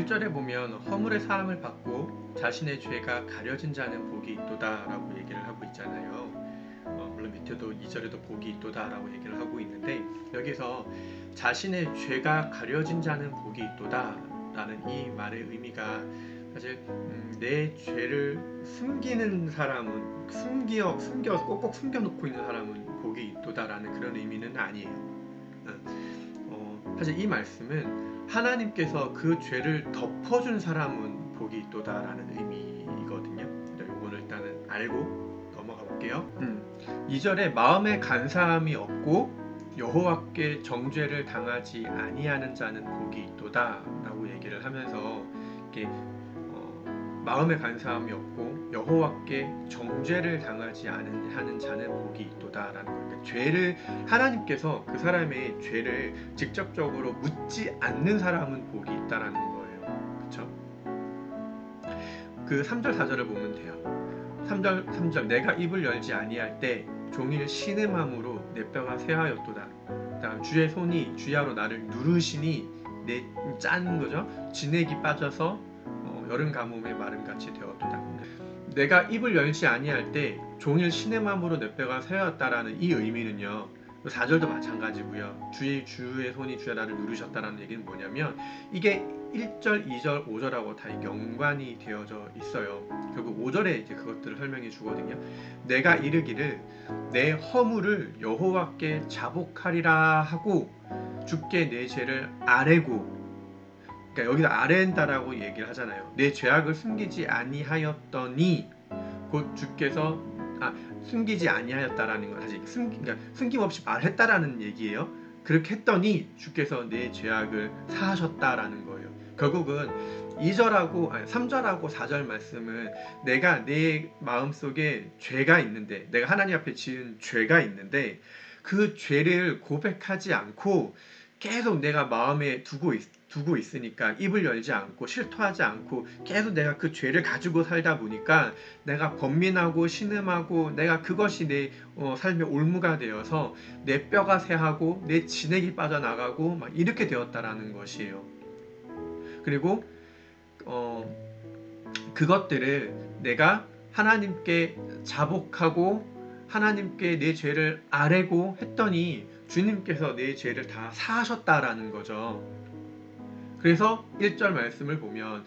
1절에 보면 허물의 사함을 받고 자신의 죄가 가려진 자는 복이 있도다 라고 얘기를 하고 있잖아요. 물론 밑에도 2절에도 복이 있도다 라고 얘기를 하고 있는데, 여기서 자신의 죄가 가려진 자는 복이 있도다 라는 이 말의 의미가 사실 내 죄를 숨기는 사람은 숨겨 꼭꼭 숨겨놓고 있는 사람은 복이 있도다 라는 그런 의미는 아니에요. 사실 이 말씀은 하나님께서 그 죄를 덮어준 사람은 복이 있도다 라는 의미거든요. 이거는 일단은 알고 넘어가 볼게요. 2절에 마음에 간사함이 없고 여호와께 정죄를 당하지 아니하는 자는 복이 있도다 라고 얘기를 하면서 이렇게 마음에 간사함이 없고 여호와께 정죄를 당하지 하는 자는 복이 있도다 라는 거예요. 그러니까 죄를 하나님께서 그 사람의 죄를 직접적으로 묻지 않는 사람은 복이 있다라는 거예요. 그렇죠? 그 3절 4절을 보면 돼요. 3절 내가 입을 열지 아니할 때 종일 신음함으로 내 뼈가 쇠하였도다. 그다음 주의 손이 주야로 나를 누르시니 내 짠 거죠. 진액이 빠져서 여름 가뭄의 마름같이 되었도다. 내가 입을 열지 아니할 때 종일 신음함으로 내 뼈가 쇠하였다라는 이 의미는요. 4절도 마찬가지고요. 주의 손이 주야 나를 누르셨다라는 얘기는 뭐냐면 이게 1절, 2절, 5절하고 다 연관이 되어져 있어요. 결국 5절에 이제 그것들을 설명해 주거든요. 내가 이르기를 내 허물을 여호와께 자복하리라 하고 주께 내 죄를 아뢰고, 그러니까 여기서 아뢰다라고 얘기를 하잖아요. 내 죄악을 숨기지 아니하였더니 곧 주께서 숨기지 아니하였다라는 건 사실 그러니까 숨김없이 말했다라는 얘기예요. 그렇게 했더니 주께서 내 죄악을 사하셨다라는 거예요. 결국은 3절하고 4절 말씀은 내가 내 마음속에 죄가 있는데, 내가 하나님 앞에 지은 죄가 있는데 그 죄를 고백하지 않고 계속 내가 마음에 두고 있으니까 입을 열지 않고 실토하지 않고 계속 내가 그 죄를 가지고 살다 보니까 내가 번민하고 신음하고 내가 그것이 내 삶의 올무가 되어서 내 뼈가 쇠하고 내 진액이 빠져나가고 막 이렇게 되었다라는 것이에요. 그리고 그것들을 내가 하나님께 자복하고 하나님께 내 죄를 아뢰고 했더니 주님께서 내 죄를 다 사하셨다라는 거죠. 그래서 1절 말씀을 보면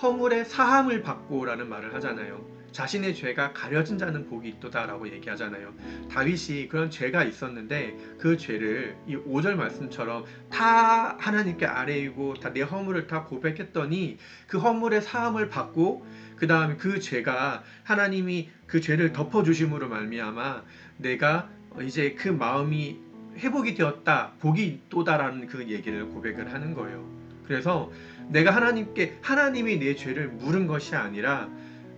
허물의 사함을 받고 라는 말을 하잖아요. 자신의 죄가 가려진 자는 복이 있도다 라고 얘기하잖아요. 다윗이 그런 죄가 있었는데 그 죄를 이 5절 말씀처럼 다 하나님께 아뢰이고 다 내 허물을 다 고백했더니 그 허물의 사함을 받고 그 다음에 그 죄가 하나님이 그 죄를 덮어주심으로 말미암아 내가 이제 그 마음이 회복이 되었다, 복이 있도다라는 그 얘기를 고백을 하는 거예요. 그래서 내가 하나님이 내 죄를 물은 것이 아니라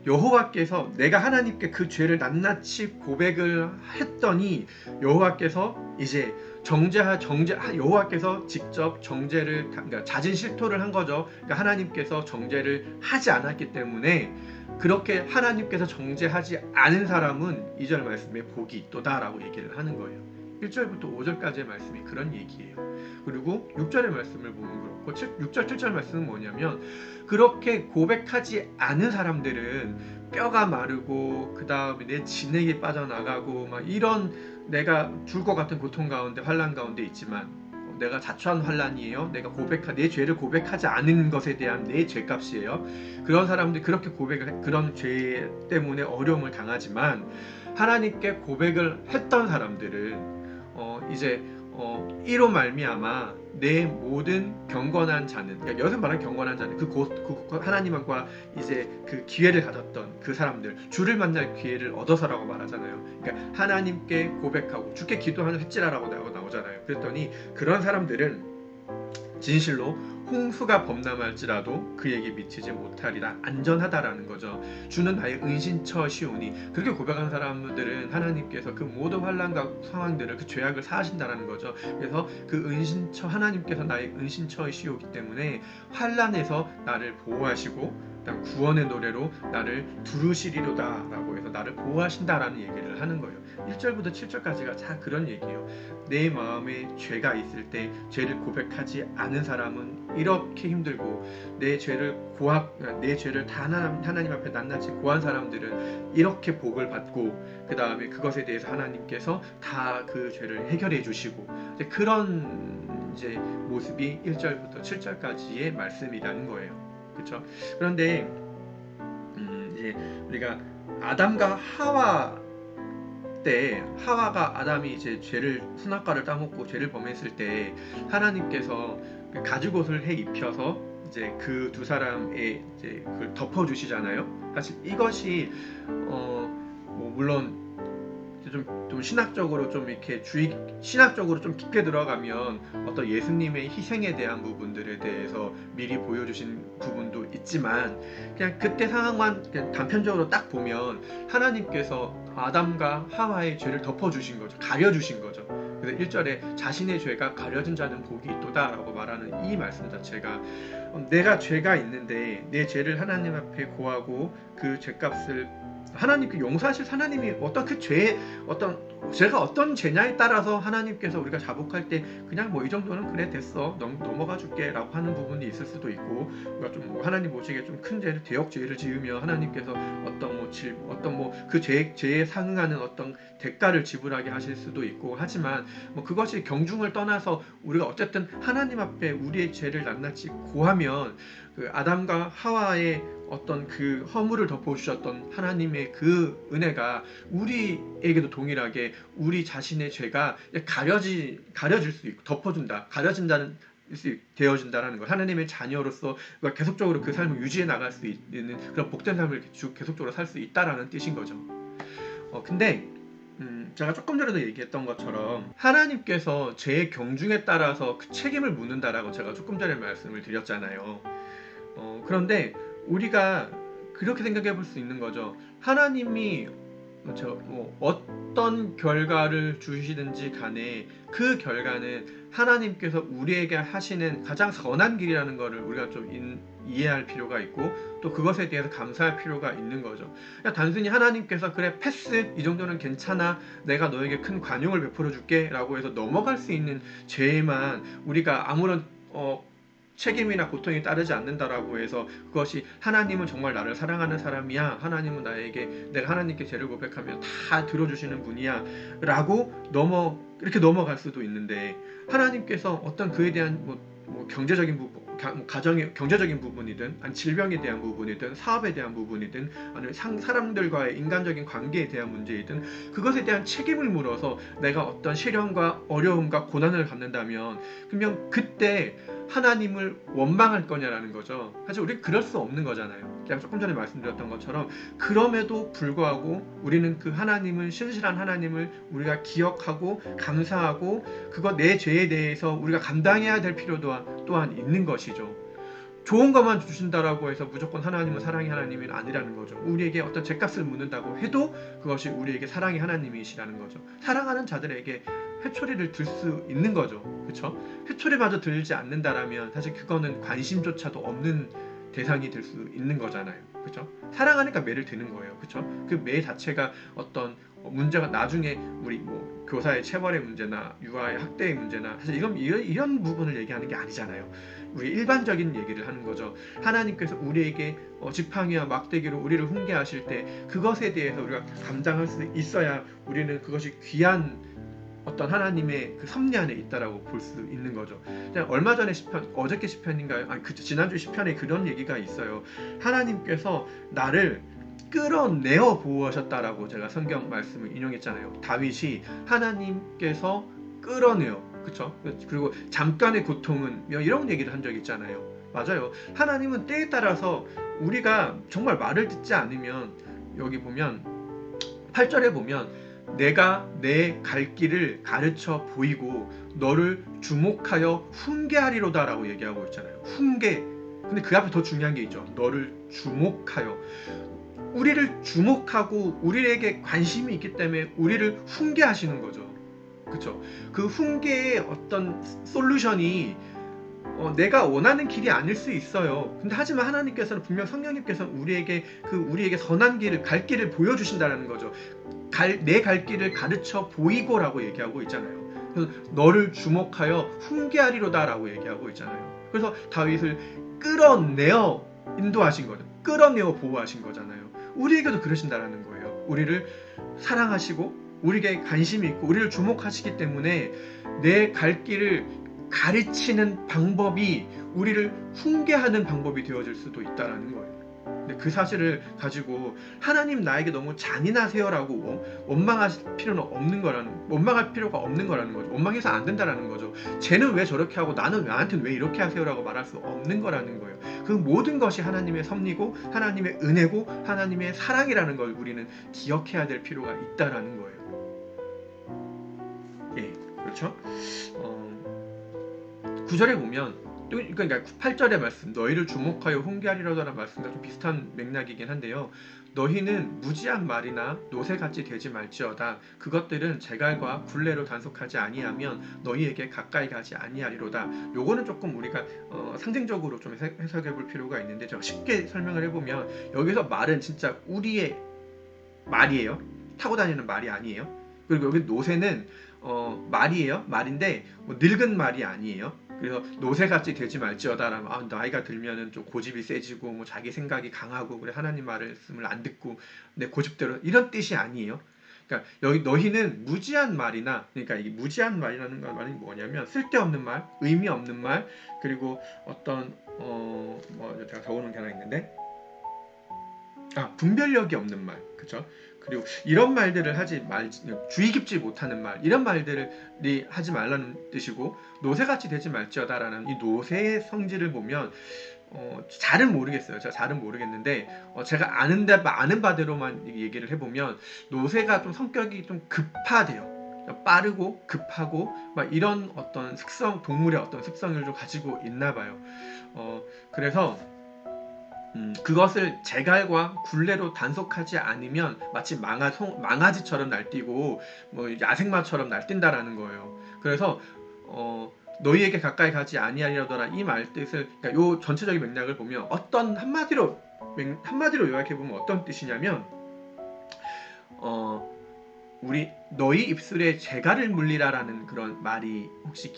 여호와께서 내가 하나님께 그 죄를 낱낱이 고백을 했더니 여호와께서 이제 여호와께서 직접 정죄를, 그러니까 잦은 실토를 한 거죠. 그러니까 하나님께서 정죄를 하지 않았기 때문에 그렇게 하나님께서 정죄하지 않은 사람은 2절 말씀에 복이 있도다라고 얘기를 하는 거예요. 1절부터 5절까지의 말씀이 그런 얘기예요. 그리고 6절의 말씀을 보면 그렇고 6절 7절 말씀은 뭐냐면 그렇게 고백하지 않은 사람들은 뼈가 마르고 그 다음에 내 진액이 빠져나가고 막 이런 내가 죽을 것 같은 고통 가운데 환난 가운데 있지만 내가 자초한 환난이에요. 내 죄를 고백하지 않은 것에 대한 내 죄값이에요. 그런 사람들이 그렇게 그런 죄 때문에 어려움을 당하지만 하나님께 고백을 했던 사람들은 이제 이로 말미암아 내 모든 경건한 자는, 그러니까 여기서 말하는 경건한 자는 그 하나님과 이제 그 기회를 가졌던 그 사람들, 주를 만날 기회를 얻어서라고 말하잖아요. 그러니까 하나님께 고백하고 주께 기도하는 횟지라라고 나오잖아요. 그랬더니 그런 사람들은 진실로 홍수가 범람할지라도 그에게 미치지 못하리라, 안전하다라는 거죠. 주는 나의 은신처시오니, 그렇게 고백한 사람들은 하나님께서 그 모든 환난과 상황들을, 그 죄악을 사하신다라는 거죠. 그래서 그 하나님께서 나의 은신처시오기 때문에 환난에서 나를 보호하시고 구원의 노래로 나를 두르시리로다 라고 해서 나를 보호하신다라는 얘기를 하는 거예요. 1절부터 7절까지가 다 그런 얘기예요. 내 마음에 죄가 있을 때 죄를 고백하지 않은 사람은 이렇게 힘들고, 내 죄를 다 하나님 앞에 낱낱이 고한 사람들은 이렇게 복을 받고, 그 다음에 그것에 대해서 하나님께서 다 그 죄를 해결해 주시고, 그런 이제 모습이 1절부터 7절까지의 말씀이라는 거예요. 그렇죠? 그런데 이제 우리가 아담과 하와 때, 하와가 아담이 이제 선악과를 따먹고 죄를 범했을 때 하나님께서 가죽옷을 해 입혀서 이제 그 두 사람의 이제 그걸 덮어 주시잖아요. 사실 이것이 뭐 물론 좀 신학적으로 좀 이렇게 신학적으로 좀 깊게 들어가면 어떤 예수님의 희생에 대한 부분들에 대해서 미리 보여주신 부분도 있지만, 그냥 그때 상황만 그냥 단편적으로 딱 보면 하나님께서 아담과 하와의 죄를 덮어주신 거죠. 가려주신 거죠. 그래서 1절에 자신의 죄가 가려진 자는 복이 있도다 라고 말하는 이 말씀 자체가, 내가 죄가 있는데 내 죄를 하나님 앞에 고하고 그 죄값을 하나님께 용서하실 하나님이 어떤 그 죄의 죄가 어떤 죄냐에 따라서 하나님께서 우리가 자복할 때 그냥 뭐 이 정도는 그래 됐어 넘어가 줄게 라고 하는 부분이 있을 수도 있고, 우리가 좀 하나님 보시기에 좀 큰 죄를 대역 죄를 지으면 하나님께서 어떤 그 죄에 상응하는 어떤 대가를 지불하게 하실 수도 있고, 하지만 뭐 그것이 경중을 떠나서 우리가 어쨌든 하나님 앞에 우리의 죄를 낱낱이 고하면 그 아담과 하와의 어떤 그 허물을 덮어주셨던 하나님의 그 은혜가 우리에게도 동일하게 우리 자신의 죄가 가려질 수 있고 되어진다라는 것, 하나님의 자녀로서 계속적으로 그 삶을 유지해 나갈 수 있는 그런 복된 삶을 계속적으로 살 수 있다라는 뜻인 거죠. 근데 제가 조금 전에도 얘기했던 것처럼 하나님께서 죄의 경중에 따라서 그 책임을 묻는다라고 제가 조금 전에 말씀을 드렸잖아요. 그런데 우리가 그렇게 생각해 볼 수 있는 거죠. 하나님이 어떤 결과를 주시든지 간에 그 결과는 하나님께서 우리에게 하시는 가장 선한 길이라는 것을 우리가 좀 이해할 필요가 있고, 또 그것에 대해서 감사할 필요가 있는 거죠. 그냥 단순히 하나님께서 그래 패스, 이 정도는 괜찮아, 내가 너에게 큰 관용을 베풀어 줄게 라고 해서 넘어갈 수 있는 죄에만 우리가 아무런 책임이나 고통이 따르지 않는다라고 해서 그것이 하나님은 정말 나를 사랑하는 사람이야, 하나님은 내가 하나님께 죄를 고백하면 다 들어주시는 분이야 라고 이렇게 넘어갈 수도 있는데, 하나님께서 어떤 그에 대한 경제적인 부분, 가정의 경제적인 부분이든 아니 질병에 대한 부분이든 사업에 대한 부분이든 아니면 사람들과의 인간적인 관계에 대한 문제이든 그것에 대한 책임을 물어서 내가 어떤 시련과 어려움과 고난을 갖는다면, 그러면 그때 하나님을 원망할 거냐라는 거죠. 사실 우리 그럴 수 없는 거잖아요. 그냥 조금 전에 말씀드렸던 것처럼 그럼에도 불구하고 우리는 그 하나님을, 신실한 하나님을 우리가 기억하고 감사하고 그거 내 죄에 대해서 우리가 감당해야 될 필요 또한 있는 것이죠. 좋은 것만 주신다라고 해서 무조건 하나님은 사랑의 하나님이 아니라는 거죠. 우리에게 어떤 죄값을 묻는다고 해도 그것이 우리에게 사랑의 하나님이시라는 거죠. 사랑하는 자들에게 회초리를 들 수 있는 거죠. 그렇죠? 회초리마저 들지 않는다라면 사실 그거는 관심조차도 없는 대상이 될 수 있는 거잖아요. 그렇죠? 사랑하니까 매를 드는 거예요. 그렇죠? 그 매 자체가 어떤 문제가 나중에 우리 교사의 체벌의 문제나 육아의 학대의 문제나 사실 이런 부분을 얘기하는 게 아니잖아요. 우리 일반적인 얘기를 하는 거죠. 하나님께서 우리에게 지팡이와 막대기로 우리를 훈계하실 때 그것에 대해서 우리가 감당할 수 있어야 우리는 그것이 귀한 어떤 하나님의 그 섭리 안에 있다라고 볼 수 있는 거죠. 얼마 전에 어저께 시편인가요? 지난주 시편에 그런 얘기가 있어요. 하나님께서 나를 끌어내어 보호하셨다라고 제가 성경 말씀을 인용했잖아요. 다윗이 하나님께서 끌어내어, 그렇죠? 그리고 잠깐의 고통은 이런 얘기를 한 적이 있잖아요. 맞아요. 하나님은 때에 따라서 우리가 정말 말을 듣지 않으면, 여기 보면 8절에 보면 내가 내 갈 길을 가르쳐 보이고 너를 주목하여 훈계하리로다 라고 얘기하고 있잖아요. 훈계. 근데 그 앞에 더 중요한 게 있죠. 너를 주목하여. 우리를 주목하고 우리에게 관심이 있기 때문에 우리를 훈계하시는 거죠. 그렇죠? 그 훈계의 어떤 솔루션이 내가 원하는 길이 아닐 수 있어요. 근데 하지만 하나님께서는 분명 성령님께서는 우리에게 선한 길을, 갈 길을 보여주신다는 거죠. 내 갈 길을 가르쳐 보이고라고 얘기하고 있잖아요. 그래서 너를 주목하여 훈계하리로다라고 얘기하고 있잖아요. 그래서 다윗을 끌어내어 인도하신 거죠. 끌어내어 보호하신 거잖아요. 우리에게도 그러신다라는 거예요. 우리를 사랑하시고 우리에게 관심이 있고 우리를 주목하시기 때문에 내 갈 길을 가르치는 방법이 우리를 훈계하는 방법이 되어질 수도 있다라는 거예요. 근데 그 사실을 가지고 하나님 나에게 너무 잔인하세요라고 원망할 필요가 없는 거라는 거죠. 원망해서 안 된다라는 거죠. 쟤는 왜 저렇게 하고 나한테는 왜 이렇게 하세요라고 말할 수 없는 거라는 거예요. 그 모든 것이 하나님의 섭리고 하나님의 은혜고 하나님의 사랑이라는 걸 우리는 기억해야 될 필요가 있다라는 거예요. 예, 그렇죠? 9절에 보면, 그러니까 8절의 말씀, 너희를 주목하여 훈계하리로다라는 말씀과 좀 비슷한 맥락이긴 한데요. 너희는 무지한 말이나 노새같이 되지 말지어다. 그것들은 제갈과 굴레로 단속하지 아니하면 너희에게 가까이 가지 아니하리로다. 요거는 조금 우리가 상징적으로 좀 해석해 볼 필요가 있는데, 제가 쉽게 설명을 해보면, 여기서 말은 진짜 우리의 말이에요. 타고 다니는 말이 아니에요. 그리고 여기 노새는 말이에요. 말인데 늙은 말이 아니에요. 그래서 노새같이 되지 말지어다라면 나이가 들면은 좀 고집이 세지고 뭐 자기 생각이 강하고 그래 하나님 말씀을 안 듣고 내 고집대로 이런 뜻이 아니에요. 그러니까 여기 너희는 무지한 말이나 그러니까 이게 무지한 말이라는 말이 뭐냐면 쓸데없는 말, 의미 없는 말 그리고 어떤 제가 적어놓은 게 하나 있는데 분별력이 없는 말, 그죠? 그리고 이런 말들을 주의 깊지 못하는 말, 이런 말들이 하지 말라는 뜻이고, 노새같이 되지 말지어다라는 이 노새의 성질을 보면, 잘은 모르겠어요. 제가 잘은 모르겠는데, 제가 아는 바대로만 얘기를 해보면, 노새가 좀 성격이 좀 급하대요. 빠르고 급하고 막 이런 어떤 동물의 어떤 습성을 좀 가지고 있나 봐요. 그래서 그것을 제갈과 굴레로 단속하지 않으면 마치 망아지처럼 날뛰고 야생마처럼 날뛴다라는 거예요. 그래서 너희에게 가까이 가지 아니하리로다 이 말 뜻을 그러니까 요 전체적인 맥락을 보면 한마디로 요약해 보면 어떤 뜻이냐면 너희 입술에 제갈을 물리라라는 그런 말이 혹시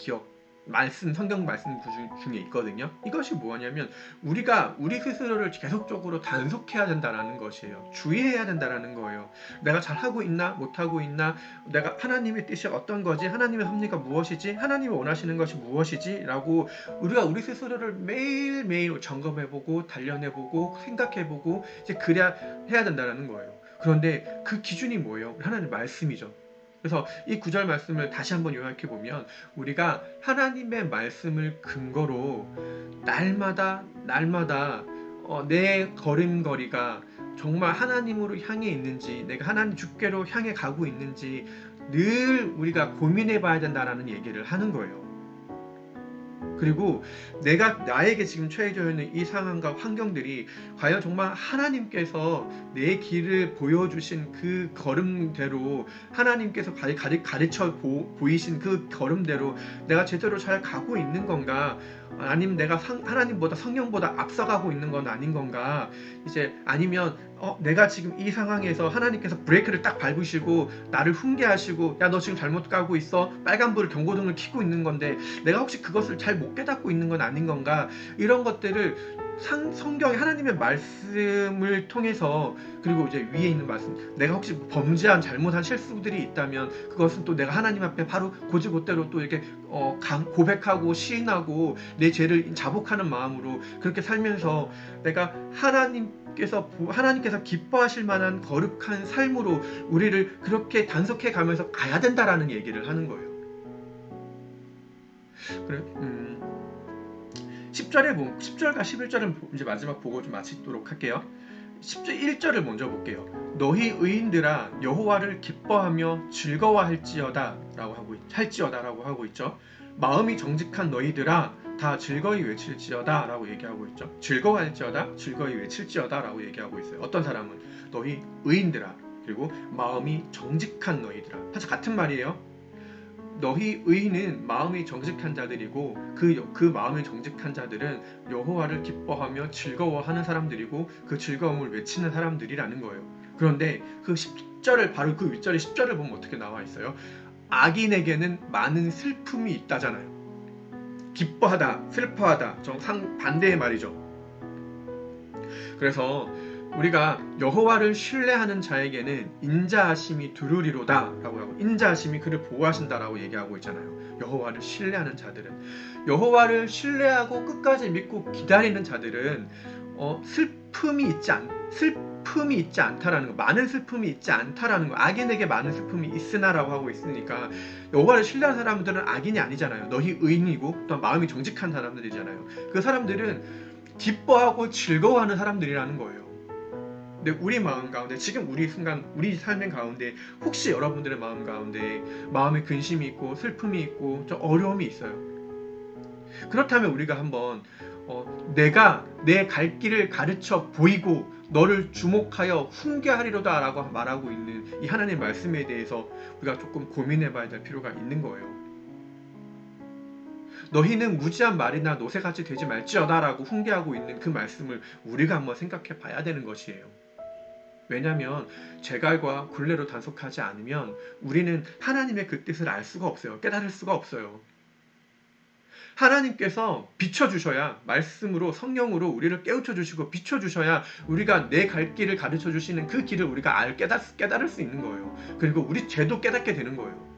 성경 말씀 중에 있거든요. 이것이 뭐냐면 우리가 우리 스스로를 계속적으로 단속해야 된다는 것이에요. 주의해야 된다는 거예요. 내가 잘하고 있나 못하고 있나, 내가 하나님의 뜻이 어떤 거지, 하나님의 섭리가 무엇이지, 하나님이 원하시는 것이 무엇이지 라고 우리가 우리 스스로를 매일매일 점검해보고 단련해보고 생각해보고 이제 그래야 해야 된다는 거예요. 그런데 그 기준이 뭐예요? 하나님의 말씀이죠. 그래서 이 9절 말씀을 다시 한번 요약해 보면 우리가 하나님의 말씀을 근거로 날마다 내 걸음걸이가 정말 하나님으로 향해 있는지, 내가 하나님 주께로 향해 가고 있는지 늘 우리가 고민해 봐야 된다라는 얘기를 하는 거예요. 그리고 나에게 지금 처해져 있는 이 상황과 환경들이 과연 정말 하나님께서 내 길을 보여주신 그 걸음대로, 하나님께서 가르쳐 보이신 그 걸음대로 내가 제대로 잘 가고 있는 건가, 아니면 내가 하나님보다 성령보다 앞서가고 있는 건 아닌 건가, 이제 아니면 내가 지금 이 상황에서 하나님께서 브레이크를 딱 밟으시고 나를 훈계하시고 야 너 지금 잘못 가고 있어, 빨간불 경고등을 켜고 있는 건데 내가 혹시 그것을 잘 못 깨닫고 있는 건 아닌 건가, 이런 것들을 성경의 하나님의 말씀을 통해서, 그리고 이제 위에 있는 말씀, 내가 혹시 범죄한 잘못한 실수들이 있다면 그것은 또 내가 하나님 앞에 바로 고지고대로 또 이렇게 고백하고 시인하고 내 죄를 자복하는 마음으로 그렇게 살면서 내가 하나님께서 기뻐하실 만한 거룩한 삶으로 우리를 그렇게 단속해 가면서 가야 된다라는 얘기를 하는 거예요. 그래, 10절과 11절은 이제 마지막 보고 좀 마치도록 할게요. 1절을 먼저 볼게요. 너희 의인들아 여호와를 기뻐하며 즐거워할지어다 라고 하고 있죠. 마음이 정직한 너희들아 다 즐거이 외칠지어다 라고 얘기하고 있죠. 즐거워할지어다, 즐거이 외칠지어다 라고 얘기하고 있어요. 어떤 사람은 너희 의인들아, 그리고 마음이 정직한 너희들아, 사실 같은 말이에요. 너희 의인은 마음이 정직한 자들이고 그 마음이 정직한 자들은 여호와를 기뻐하며 즐거워하는 사람들이고 그 즐거움을 외치는 사람들이라는 거예요. 그런데 그 10절을 바로 그 윗절에 10절을 보면 어떻게 나와 있어요? 악인에게는 많은 슬픔이 있다잖아요. 기뻐하다, 슬퍼하다, 정 반대의 말이죠. 그래서 우리가 여호와를 신뢰하는 자에게는 인자하심이 두루리로다 라고 하고, 인자하심이 그를 보호하신다라고 얘기하고 있잖아요. 여호와를 신뢰하는 자들은, 여호와를 신뢰하고 끝까지 믿고 기다리는 자들은 슬픔이 있지 않다라는 거, 많은 슬픔이 있지 않다라는 거, 악인에게 많은 슬픔이 있으나라고 하고 있으니까 여호와를 신뢰하는 사람들은 악인이 아니잖아요. 너희 의인이고 또 마음이 정직한 사람들이잖아요. 그 사람들은 기뻐하고 즐거워하는 사람들이라는 거예요. 근데 우리 마음 가운데, 지금 우리 순간 우리 삶의 가운데 혹시 여러분들의 마음 가운데 마음에 근심이 있고 슬픔이 있고 좀 어려움이 있어요. 그렇다면 우리가 한번 내가 내 갈 길을 가르쳐 보이고 너를 주목하여 훈계하리로다 라고 말하고 있는 이 하나님의 말씀에 대해서 우리가 조금 고민해 봐야 될 필요가 있는 거예요. 너희는 무지한 말이나 노새같이 되지 말지어다 라고 훈계하고 있는 그 말씀을 우리가 한번 생각해 봐야 되는 것이에요. 왜냐하면 제갈과 굴레로 단속하지 않으면 우리는 하나님의 그 뜻을 알 수가 없어요. 깨달을 수가 없어요. 하나님께서 비춰주셔야, 말씀으로 성령으로 우리를 깨우쳐주시고 비춰주셔야 우리가 내 갈 길을 가르쳐주시는 그 길을 우리가 깨달을 수 있는 거예요. 그리고 우리 죄도 깨닫게 되는 거예요.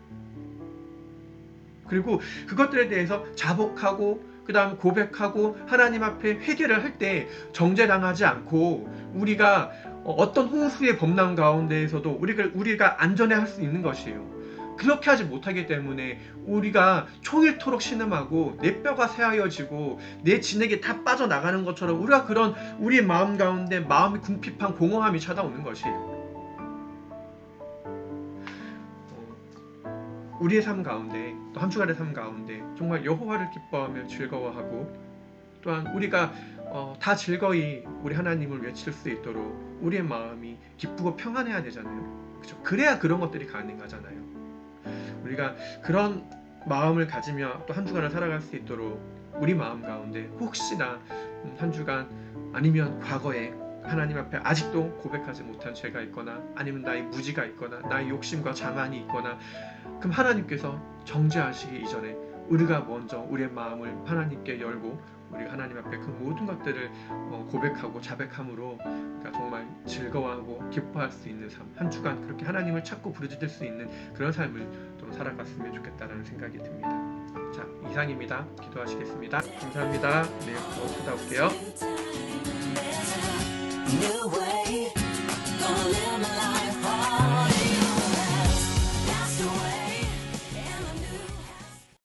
그리고 그것들에 대해서 자복하고 그 다음 고백하고 하나님 앞에 회개를 할 때 정죄당하지 않고 우리가 어떤 홍수의 범람 가운데에서도 우리가 안전해할 수 있는 것이에요. 그렇게 하지 못하기 때문에 우리가 초일토록 신음하고 내 뼈가 새하여지고 내 진액이 다 빠져나가는 것처럼 우리가 그런 우리 마음 가운데 마음이 궁핍한 공허함이 찾아오는 것이에요. 우리의 삶 가운데, 또 한 주간의 삶 가운데 정말 여호와를 기뻐하며 즐거워하고, 또한 우리가 다 즐거이 우리 하나님을 외칠 수 있도록 우리의 마음이 기쁘고 평안해야 되잖아요. 그렇죠? 그래야 그런 것들이 가능하잖아요. 우리가 그런 마음을 가지며 또 한 주간을 살아갈 수 있도록 우리 마음 가운데 혹시나 한 주간 아니면 과거에 하나님 앞에 아직도 고백하지 못한 죄가 있거나 아니면 나의 무지가 있거나 나의 욕심과 자만이 있거나, 그럼 하나님께서 정죄하시기 이전에 우리가 먼저 우리의 마음을 하나님께 열고 우리가 하나님 앞에 그 모든 것들을 고백하고 자백함으로 그러니까 정말 즐거워하고 기뻐할 수 있는 삶, 한 주간 그렇게 하나님을 찾고 부르짖을 수 있는 그런 삶을 좀 살아갔으면 좋겠다라는 생각이 듭니다. 자, 이상입니다. 기도하시겠습니다. 감사합니다. 내일 또 찾아올게요.